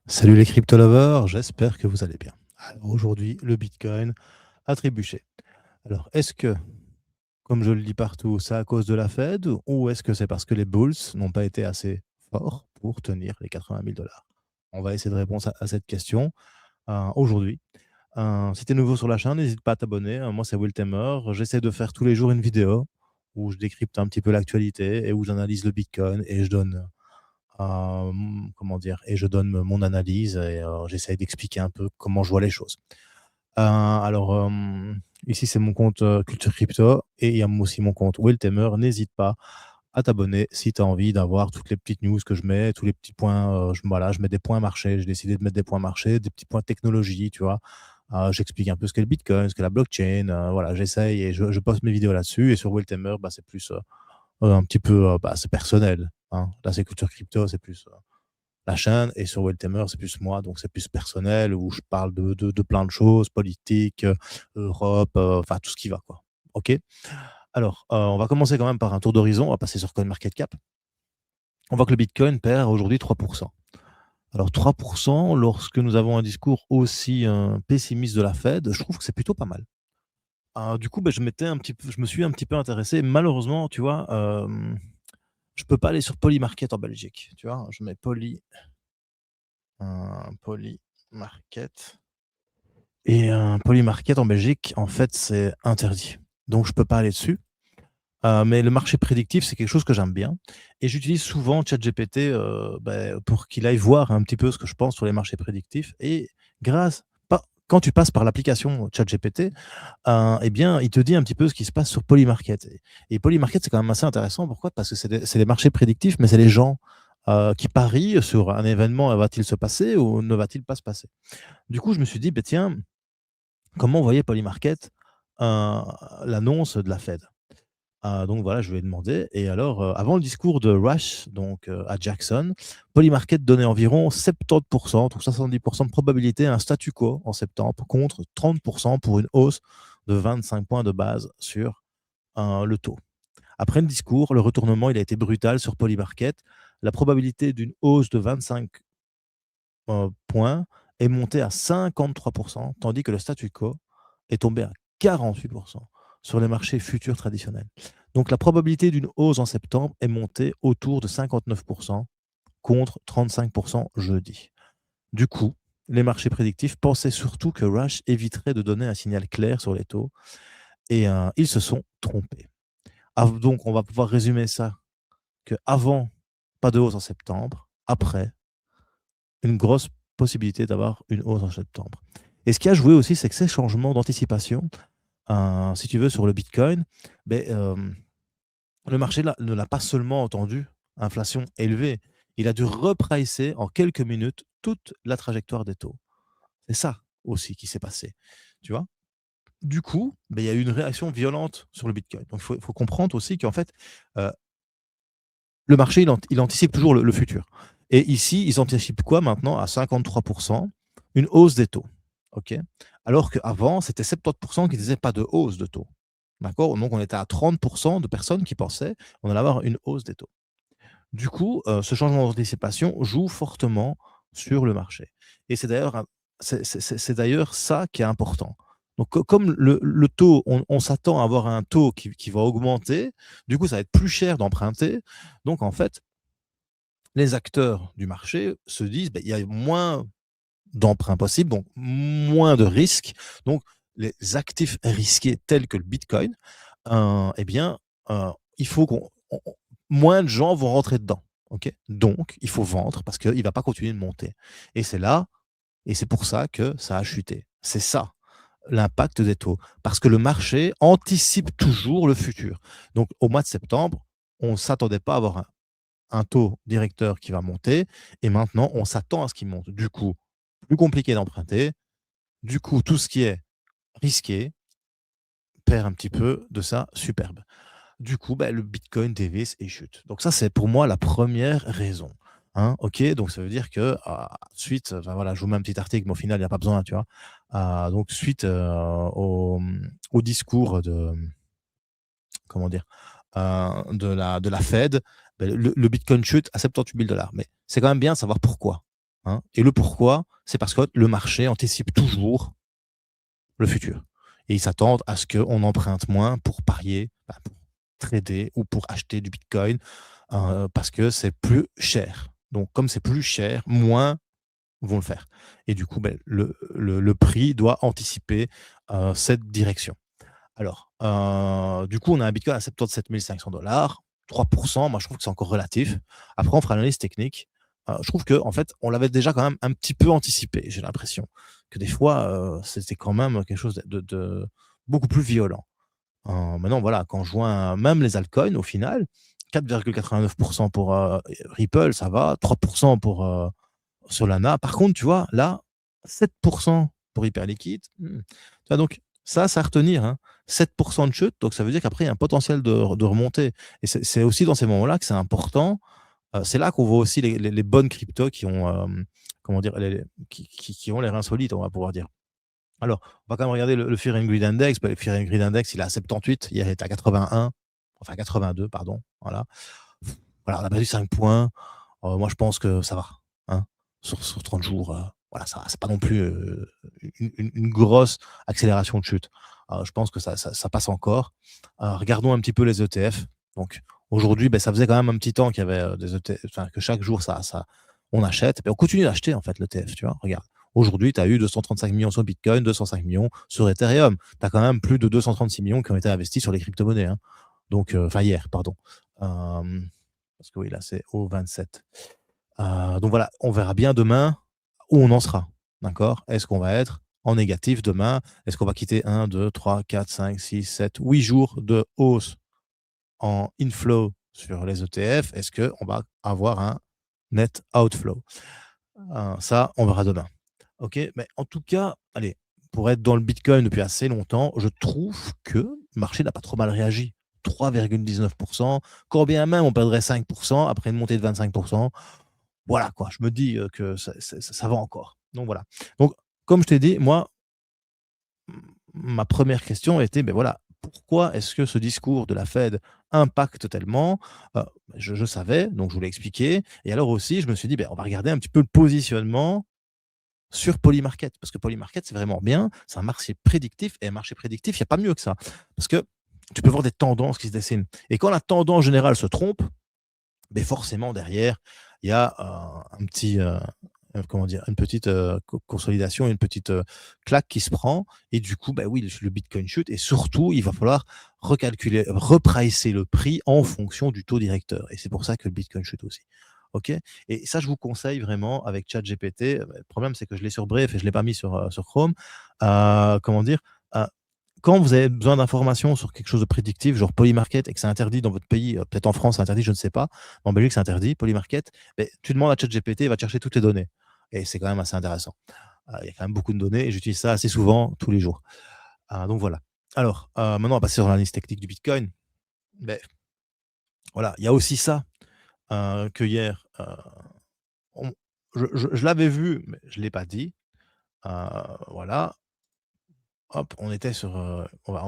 Salut les crypto-lovers, j'espère que vous allez bien. Alors aujourd'hui, le Bitcoin a trébuché. Alors est-ce que, comme je le dis partout, c'est à cause de la Fed ou est-ce que c'est parce que les bulls n'ont pas été assez forts pour tenir les 80 000 dollars? On va essayer de répondre à cette question aujourd'hui. Si tu es nouveau sur la chaîne, n'hésite pas à t'abonner. Moi, c'est Will Tamer. J'essaie de faire tous les jours une vidéo où je décrypte un petit peu l'actualité et où j'analyse le Bitcoin et je donne comment dire? Et je donne mon analyse et j'essaye d'expliquer un peu comment je vois les choses. Alors, ici, c'est mon compte, Culture Crypto et il y a aussi mon compte Will Tamer. N'hésite pas à t'abonner si tu as envie d'avoir toutes les petites news que je mets, tous les petits points, je mets des points marché. J'ai décidé de mettre des points marché, des petits points technologie, tu vois? J'explique un peu ce qu'est le Bitcoin, ce qu'est la blockchain, voilà, j'essaye et je poste mes vidéos là-dessus et sur Will Tamer, bah, c'est plus, un petit peu, bah, c'est personnel, hein. Là, c'est Culture Crypto, c'est plus, la chaîne et sur Weltemer, c'est plus moi, donc c'est plus personnel où je parle de plein de choses, politique, Europe, enfin tout ce qui va, quoi. OK? Alors, on va commencer quand même par un tour d'horizon, on va passer sur CoinMarketCap. On voit que le Bitcoin perd aujourd'hui 3. Alors 3 lorsque nous avons un discours aussi, pessimiste de la Fed, je trouve que c'est plutôt pas mal. Du coup, bah, je me suis un petit peu intéressé. Malheureusement, tu vois, je peux pas aller sur Polymarket en Belgique, tu vois? Je mets Polymarket et Polymarket en Belgique, en fait, c'est interdit. Donc je peux pas aller dessus. Mais le marché prédictif, c'est quelque chose que j'aime bien et j'utilise souvent ChatGPT, pour qu'il aille voir un petit peu ce que je pense sur les marchés prédictifs et grâce pas quand tu passes par l'application ChatGPT, et bien, il te dit un petit peu ce qui se passe sur Polymarket et Polymarket, c'est quand même assez intéressant. Pourquoi? Parce que c'est des marchés prédictifs, mais c'est les gens, qui parient sur un événement, va-t-il se passer ou ne va-t-il pas se passer? Du coup, je me suis dit: «Beh, tiens, comment voyait Polymarket, heu, l'annonce de la Fed?» Donc voilà, je lui ai demandé et alors, avant le discours de Rush, donc à Jackson, Polymarket donnait environ 70 donc 70 de probabilité à un statu quo en septembre contre 30 pour une hausse de 25 points de base sur, le taux. Après le discours, le retournement, il a été brutal sur Polymarket. La probabilité d'une hausse de 25 points est monté à 53 tandis que le statu quo est tombé à 48 sur les marchés futurs traditionnels. Donc la probabilité d'une hausse en septembre est montée autour de 59 contre 35 jeudi. Du coup, les marchés prédictifs pensaient surtout que Rush éviterait de donner un signal clair sur les taux et ils se sont trompés. Donc on va pouvoir résumer ça que avant, pas de hausse en septembre, après, une grosse possibilité d'avoir une hausse en septembre. Et ce qui a joué aussi, c'est que ces changements d'anticipation, si tu veux, sur le Bitcoin, beh, le marché ne l'a pas seulement entendu, inflation élevée, il a dû repricer en quelques minutes toute la trajectoire des taux. C'est ça aussi qui s'est passé, tu vois? Du coup, beh, il y a eu une réaction violente sur le Bitcoin. Donc il faut comprendre aussi qu'en fait, heu, le marché, il anticipe toujours le futur. Et ici, ils anticipent quoi maintenant? À 53 une hausse des taux. OK? Alors qu'avant, c'était 70 qui disaient pas de hausse de taux. D'accord? Donc on était à 30 de personnes qui pensaient qu'on allait avoir une hausse des taux. Du coup, ce changement d'anticipation joue fortement sur le marché et c'est d'ailleurs ça qui est important. Donc comme le taux, on s'attend à avoir un taux qui va augmenter, du coup, ça va être plus cher d'emprunter. Donc en fait, les acteurs du marché se disent: «Beh, il y a moins d'emprunts possibles, donc moins de risques». Donc les actifs risqués tels que le bitcoin, et bien, il faut qu'on moins de gens vont rentrer dedans, OK? Donc il faut vendre parce qu'il ne va pas continuer de monter et c'est là et c'est pour ça que ça a chuté. C'est ça, l'impact des taux. Parce que le marché anticipe toujours le futur. Donc au mois de septembre, on ne s'attendait pas à avoir un taux directeur qui va monter et maintenant on s'attend à ce qu'il monte. Du coup, plus compliqué d'emprunter, du coup tout ce qui est risqué perd un petit peu de sa superbe. Du coup, bah, le bitcoin dévisse et chute. Donc ça, c'est pour moi la première raison, hein, OK? Donc ça veut dire que, suite, enfin voilà, je vous mets un petit article, mais au final, il y a pas besoin, tu vois? Donc suite, au discours de, comment dire? De la Fed, beh, le bitcoin chute à 78 000 $. Mais c'est quand même bien de savoir pourquoi. hein. Et le pourquoi, c'est parce que le marché anticipe toujours le futur. Et ils s'attendent à ce qu'on emprunte moins pour parier, bah, pour trader ou pour acheter du Bitcoin, parce que c'est plus cher. Donc comme c'est plus cher, moins vont le faire. Et du coup, beh, le prix doit anticiper, cette direction. Alors, du coup, on a un Bitcoin à 77 500 3%, moi je trouve que c'est encore relatif. Après, on fera l'analyse technique. Je trouve que en fait, on l'avait déjà quand même un petit peu anticipé, j'ai l'impression. Que des fois, c'était quand même quelque chose de beaucoup plus violent. Maintenant, voilà, quand je vois même les altcoins, au final, 4,89 pour, Ripple, ça va, 3% pour, Solana. Par contre, tu vois, là, 7% pour Hyperliquid. Tu vois, donc ça, c'est à retenir, hein. 7% de chute, donc ça veut dire qu'après, il y a un potentiel de remontée. Et c'est aussi dans ces moments-là que c'est important. C'est là qu'on voit aussi les bonnes cryptos qui ont, comment dire, qui ont l'air insolites, on va pouvoir dire. Alors, on va quand même regarder le Fear and Greed Index. Bah, le Fear and Greed Index, il est à 78. Hier, il était à 81. Enfin, 82, pardon. Voilà. Voilà, on a perdu 5 points. Moi, je pense que ça va, hein. Sur 30 jours, voilà, ça c'est pas non plus, une grosse accélération de chute. Je pense que ça passe encore. Regardons un petit peu les ETF. Donc aujourd'hui, beh, ça faisait quand même un petit temps qu'il y avait, des ETF, enfin que chaque jour ça on achète, et on continue d'acheter en fait l'ETF, tu vois? Regarde, aujourd'hui, tu as eu 235 millions sur Bitcoin, 205 millions sur Ethereum. Tu as quand même plus de 236 millions qui ont été investis sur les crypto-monnaies, hein. Donc enfin hier, pardon. Parce que oui, là, c'est au 27. Donc voilà, on verra bien demain où on en sera. D'accord? Est-ce qu'on va être en négatif demain? Est-ce qu'on va quitter 1, 2, 3, 4, 5, 6, 7, 8 jours de hausse en inflow sur les ETF? Est-ce qu'on va avoir un net outflow? Ça, on verra demain. OK? Mais en tout cas, allez, pour être dans le Bitcoin depuis assez longtemps, je trouve que le marché n'a pas trop mal réagi. 3,19%, quand bien même on perdrait 5% après une montée de 25%. Voilà quoi, je me dis, que ça va encore. Donc voilà. Donc comme je t'ai dit, moi, ma première question était, ben voilà, pourquoi est-ce que ce discours de la Fed impacte tellement? Heu, je savais, donc je vous l'ai expliqué, et alors aussi je me suis dit: «Beh, on va regarder un petit peu le positionnement sur Polymarket». Parce que Polymarket, c'est vraiment bien, c'est un marché prédictif, et un marché prédictif, il y a pas mieux que ça. Parce que tu peux voir des tendances qui se dessinent, et quand la tendance générale se trompe, beh, forcément derrière, il y a, un petit, comment dire? Une petite, consolidation, une petite, claque qui se prend, et du coup, bah, oui, le bitcoin chute, et surtout, il va falloir recalculer, repricer le prix en fonction du taux directeur, et c'est pour ça que le bitcoin chute aussi. OK? Et ça, je vous conseille vraiment avec ChatGPT. Le problème, c'est que je l'ai sur Bref et je l'ai pas mis sur Chrome. Comment dire? Heu, Quand vous avez besoin d'informations sur quelque chose de prédictif, genre Polymarket, et que c'est interdit dans votre pays, peut-être en France c'est interdit, je ne sais pas. En Belgique, c'est interdit, Polymarket. Beh, tu demandes à ChatGPT, il va te chercher toutes les données, et c'est quand même assez intéressant. Il y a quand même beaucoup de données, et j'utilise ça assez souvent, tous les jours. Donc voilà. Alors, maintenant on va passer sur l'analyse technique du Bitcoin. Beh, voilà, il y a aussi ça, que hier, on je l'avais vu, mais je ne l'ai pas dit. Heu, voilà, hop, on était sur,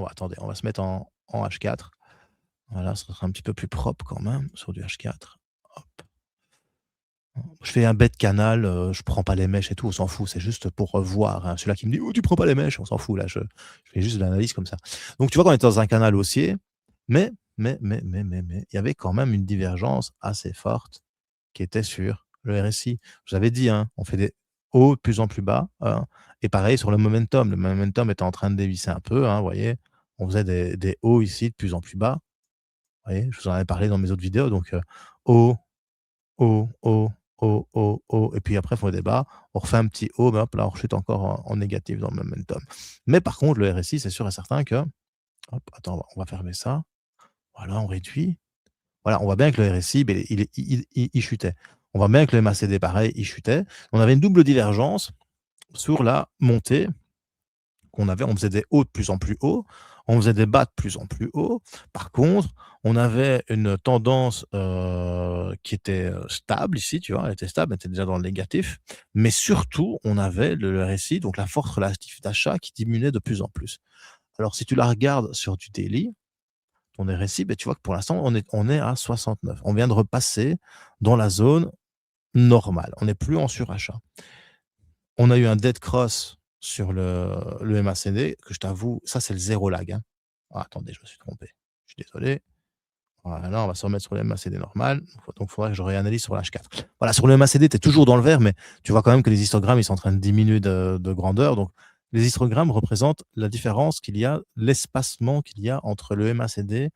attendez, on va se mettre en H4. Voilà, ce sera un petit peu plus propre quand même sur du H4. Hop. Je fais un bête canal, je prends pas les mèches et tout, on s'en fout, c'est juste pour, voir, hein. Celui-là qui me dit: «Oh, tu prends pas les mèches», on s'en fout là, je fais juste de l'analyse comme ça. Donc tu vois qu'on est dans un canal haussier, mais, il y avait quand même une divergence assez forte qui était sur le RSI. Je vous avais dit, hein, on fait des hauts de plus en plus bas, hein, et pareil sur le momentum. Le momentum était en train de dévisser un peu, hein, vous voyez? On faisait des hauts ici de plus en plus bas, vous voyez? Je vous en avais parlé dans mes autres vidéos, donc haut, haut, haut, haut, haut, haut, et puis après, il faut des bas. On refait un petit haut, mais hop, là, on rechute encore en négatif dans le momentum. Mais par contre, le RSI, c'est sûr et certain que, hop, attends, on va fermer ça. Voilà, on réduit. Voilà, on voit bien que le RSI, beh, il chutait. On voit bien que le MACD, pareil, il chutait. On avait une double divergence sur la montée qu'on avait. On faisait des hauts de plus en plus hauts, on faisait des bas de plus en plus hauts. Par contre, on avait une tendance, qui était, stable ici, tu vois? Elle était stable, elle était déjà dans le négatif, mais surtout, on avait le RSI, donc la force relative d'achat, qui diminuait de plus en plus. Alors si tu la regardes sur du daily, ton RSI, beh, tu vois que pour l'instant, on est à 69. On vient de repasser dans la zone normal. On n'est plus en surachat. On a eu un dead cross sur le MACD que je t'avoue, ça c'est le zéro lag, hein. Ah attendez, je me suis trompé. Je suis désolé. Voilà, on va se remettre sur le MACD normal. Donc il faudrait que je réanalyse sur l'H4. Voilà, sur le MACD, tu es toujours dans le vert, mais tu vois quand même que les histogrammes, ils sont en train de diminuer de grandeur. Donc les histogrammes représentent la différence qu'il y a, l'espacement qu'il y a entre le MACD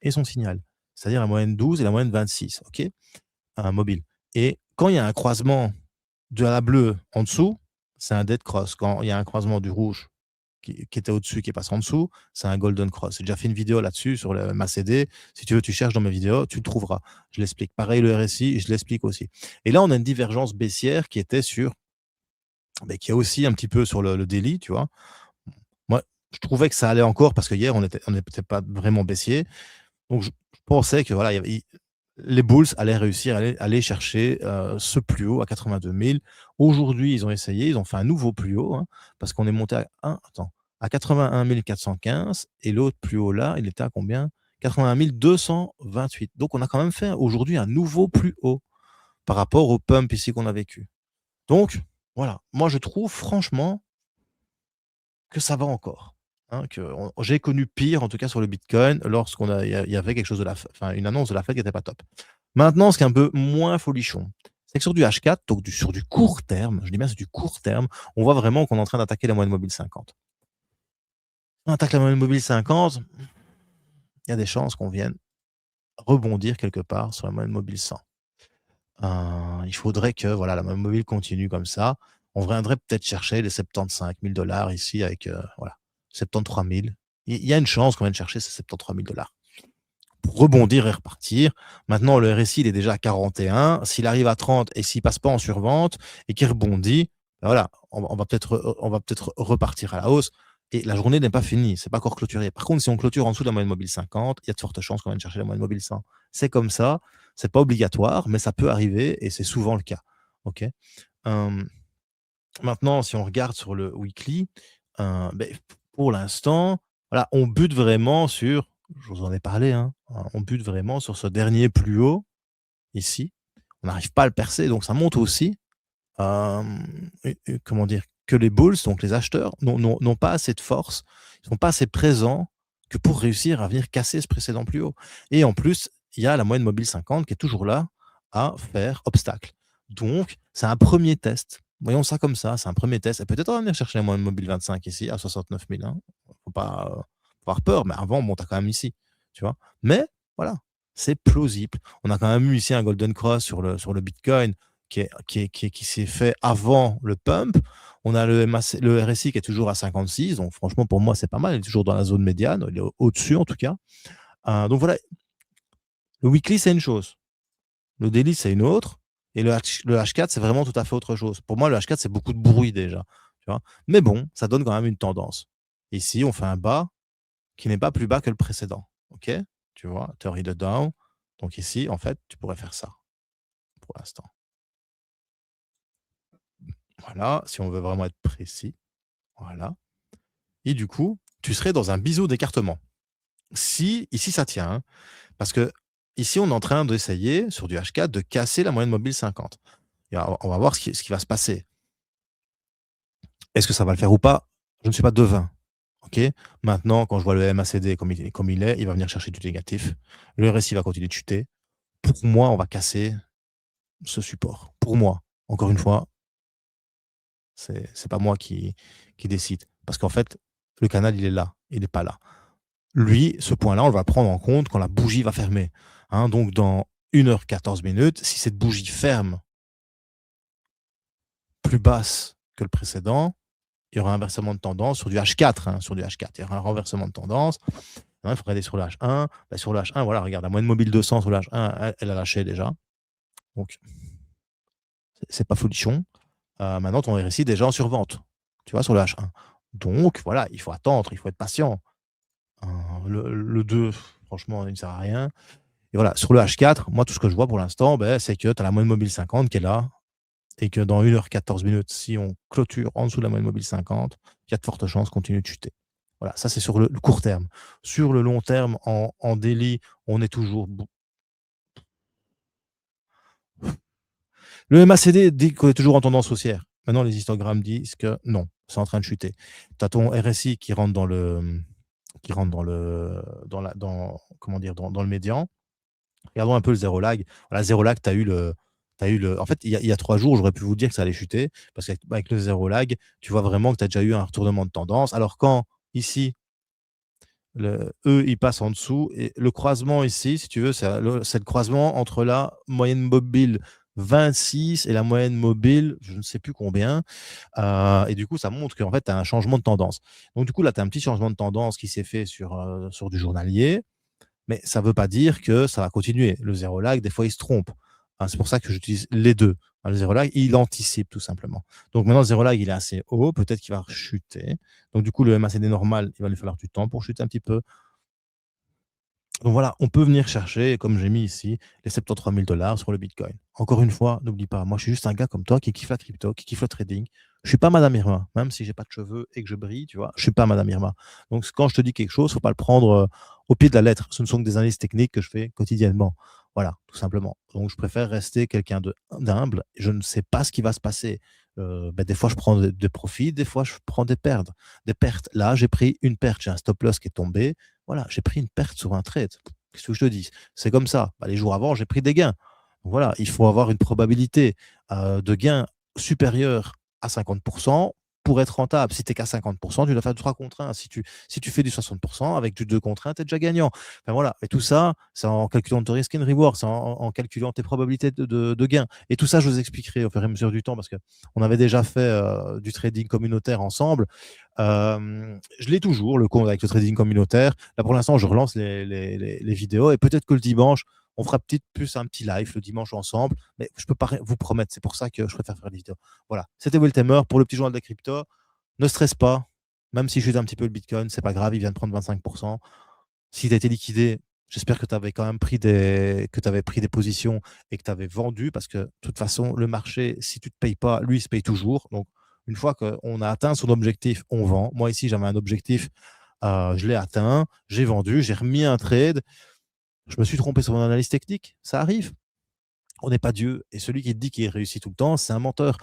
et son signal. C'est-à-dire la moyenne 12 et la moyenne 26, OK? Un mobile. Et quand il y a un croisement de la bleue en dessous, c'est un dead cross. Quand il y a un croisement du rouge qui était au-dessus, qui passe en dessous, c'est un golden cross. J'ai déjà fait une vidéo là-dessus sur le MACD. Si tu veux, tu cherches dans mes vidéos, tu le trouveras. Je l'explique. Pareil, le RSI, je l'explique aussi. Et là, on a une divergence baissière qui était sur, mais qui est aussi un petit peu sur le daily, tu vois. Moi, je trouvais que ça allait encore parce que hier, on n'était pas vraiment baissier. Donc, je pensais que voilà, les Bulls allaient réussir à aller chercher ce plus haut à 82 000. Aujourd'hui, ils ont essayé, ils ont fait un nouveau plus haut, hein, parce qu'on est monté à 81 415 et l'autre plus haut là, il était à combien? 81 228. Donc, on a quand même fait aujourd'hui un nouveau plus haut par rapport au pump ici qu'on a vécu. Donc, voilà, moi je trouve franchement que ça va encore. Hein, j'ai connu pire, en tout cas sur le Bitcoin, il y avait quelque chose enfin, une annonce de la Fed qui n'était pas top. Maintenant, ce qui est un peu moins folichon, c'est que sur du H4, donc sur du court terme, je dis bien c'est du court terme, on voit vraiment qu'on est en train d'attaquer la moyenne mobile 50. On attaque la moyenne mobile 50, il y a des chances qu'on vienne rebondir quelque part sur la moyenne mobile 100. Il faudrait que voilà, la moyenne mobile continue comme ça. On viendrait peut-être chercher les 75 000 dollars ici avec voilà, 73 000. Il y a une chance qu'on vienne chercher ces 73 000 dollars. Pour rebondir et repartir. Maintenant, le RSI, il est déjà à 41. S'il arrive à 30 et s'il passe pas en survente et qu'il rebondit, ben voilà, on va peut-être repartir à la hausse. Et la journée n'est pas finie, c'est pas encore clôturé. Par contre, si on clôture en dessous de la moyenne mobile 50, il y a de fortes chances qu'on vienne chercher la moyenne mobile 100. C'est comme ça, c'est pas obligatoire, mais ça peut arriver et c'est souvent le cas. Ok. Maintenant, si on regarde sur le weekly, ben, pour l'instant, voilà, on bute vraiment sur, je vous en ai parlé, hein, on bute vraiment sur ce dernier plus haut, ici. On n'arrive pas à le percer, donc ça montre aussi, comment dire, que les bulls, donc les acheteurs, n'ont pas assez de force, ils sont pas assez présents que pour réussir à venir casser ce précédent plus haut. Et en plus, il y a la moyenne mobile 50 qui est toujours là à faire obstacle. Donc, c'est un premier test. Voyons ça comme ça, c'est un premier test. Et peut-être on va venir chercher la moyenne mobile 25 ici à 69 000. Hein. Faut pas avoir peur, mais avant, on monte quand même ici. Tu vois. Mais voilà, c'est plausible. On a quand même eu ici un Golden Cross sur le Bitcoin qui s'est fait avant le pump. On a le RSI qui est toujours à 56. Donc, franchement, pour moi, c'est pas mal. Il est toujours dans la zone médiane. Il est au-dessus, en tout cas. Donc, voilà. Le weekly, c'est une chose. Le daily, c'est une autre. Et le H4, c'est vraiment tout à fait autre chose. Pour moi, le H4, c'est beaucoup de bruit déjà. Tu vois. Mais bon, ça donne quand même une tendance. Ici, on fait un bas qui n'est pas plus bas que le précédent. OK? Tu vois, théorie de Dow. Donc ici, en fait, tu pourrais faire ça pour l'instant. Voilà, si on veut vraiment être précis. Voilà. Et du coup, tu serais dans un biseau d'écartement. Si ici, ça tient, hein, parce que ici, on est en train d'essayer, sur du H4, de casser la moyenne mobile 50. Et on va voir ce qui va se passer. Est-ce que ça va le faire ou pas? Je ne suis pas devin. OK? Maintenant, quand je vois le MACD comme il est, il va venir chercher du négatif. Le RSI va continuer de chuter. Pour moi, on va casser ce support. Pour moi, encore une fois, c'est pas moi qui décide. Parce qu'en fait, le canal, il est là. Il n'est pas là. Lui, ce point-là, on va le prendre en compte quand la bougie va fermer. Hein, donc, dans 1h14 minutes, si cette bougie ferme plus basse que le précédent, il y aura un inversement de tendance sur du H4. Hein, sur du H4, il y aura un renversement de tendance. Hein, il faut regarder sur le H1. Bah, sur le H1, voilà, regarde, la moyenne mobile 200 sur le H1, elle a lâché déjà. Donc, c'est pas folichon. Maintenant, ton RSI est déjà en survente, tu vois, sur le H1. Donc, voilà, il faut attendre, il faut être patient. Le 2, franchement, il ne sert à rien. Et voilà, sur le H4, moi, tout ce que je vois pour l'instant, ben, c'est que tu as la moyenne mobile 50 qui est là, et que dans 1h14 minutes, si on clôture en dessous de la moyenne mobile 50, il y a de fortes chances continue de chuter. Voilà, ça c'est sur le court terme. Sur le long terme, en daily, on est toujours Le MACD dit qu'on est toujours en tendance haussière. Maintenant, les histogrammes disent que non, c'est en train de chuter. Tu as ton RSI qui rentre comment dire, dans le médian. Regardons un peu le zéro lag. Voilà, zéro lag, tu as eu en fait, il y a 3 jours, j'aurais pu vous dire que ça allait chuter parce qu'avec le zéro lag, tu vois vraiment que tu as déjà eu un retournement de tendance. Alors quand ici, eux, ils passent en dessous et le croisement ici, si tu veux, c'est le croisement entre la moyenne mobile 26 et la moyenne mobile, je ne sais plus combien. Et du coup, ça montre qu'en fait, tu as un changement de tendance. Donc du coup, là, tu as un petit changement de tendance qui s'est fait sur du journalier. Mais ça ne veut pas dire que ça va continuer. Le zéro lag, des fois, il se trompe. Hein, c'est pour ça que j'utilise les deux. Hein, le zéro lag, il anticipe tout simplement. Donc maintenant, le zéro lag, il est assez haut. Peut-être qu'il va chuter. Donc du coup, le MACD normal, il va lui falloir du temps pour chuter un petit peu. Donc voilà, on peut venir chercher, comme j'ai mis ici, les 73 000 dollars sur le Bitcoin. Encore une fois, n'oublie pas, moi je suis juste un gars comme toi qui kiffe la crypto, qui kiffe le trading. Je suis pas Madame Irma, même si j'ai pas de cheveux et que je brille, tu vois, je suis pas Madame Irma. Donc quand je te dis quelque chose, faut pas le prendre au pied de la lettre. Ce ne sont que des analyses techniques que je fais quotidiennement. Voilà, tout simplement. Donc je préfère rester quelqu'un d'humble. Je ne sais pas ce qui va se passer. Des fois, je prends des profits, des fois, je prends des pertes. Des pertes. Là, j'ai pris une perte. J'ai un stop loss qui est tombé. Voilà, j'ai pris une perte sur un trade. Qu'est-ce que je te dis? C'est comme ça. Bah, les jours avant, j'ai pris des gains. Donc voilà, il faut avoir une probabilité de gain supérieure à 50% pour être rentable. Si tu n'es qu'à 50%, tu dois faire du 3 contre 1. Si tu fais du 60% avec du 2 contre 1, tu es déjà gagnant. Enfin, voilà. Et tout ça, c'est en calculant ton risk and reward, c'est en calculant tes probabilités de gain. Et tout ça, je vous expliquerai au fur et à mesure du temps parce qu'on avait déjà fait du trading communautaire ensemble. Je l'ai toujours, le compte avec le trading communautaire. Là, pour l'instant, je relance les vidéos et peut-être que le dimanche, on fera peut-être plus un petit live le dimanche ensemble, mais je ne peux pas vous promettre. C'est pour ça que je préfère faire des vidéos. Voilà, c'était Will Tamer pour le petit journal de la crypto. Ne stresse pas, même si je chute un petit peu le Bitcoin, c'est pas grave, il vient de prendre 25%. Si tu as été liquidé, j'espère que tu avais quand même pris des positions et que tu avais vendu parce que de toute façon, le marché, si tu ne te payes pas, lui, il se paye toujours. Donc, une fois qu'on a atteint son objectif, on vend. Moi, ici, j'avais un objectif, je l'ai atteint, j'ai vendu, j'ai remis un trade. Je me suis trompé sur mon analyse technique, ça arrive. On n'est pas Dieu. Et celui qui te dit qu'il réussit tout le temps, c'est un menteur.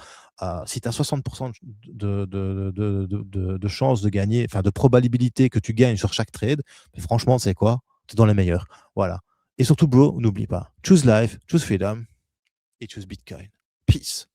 Si tu as 60% de chances de gagner, enfin de probabilité que tu gagnes sur chaque trade, mais franchement, c'est quoi? Tu es dans les meilleurs. Voilà. Et surtout, bro, n'oublie pas, choose life, choose freedom et choose Bitcoin. Peace.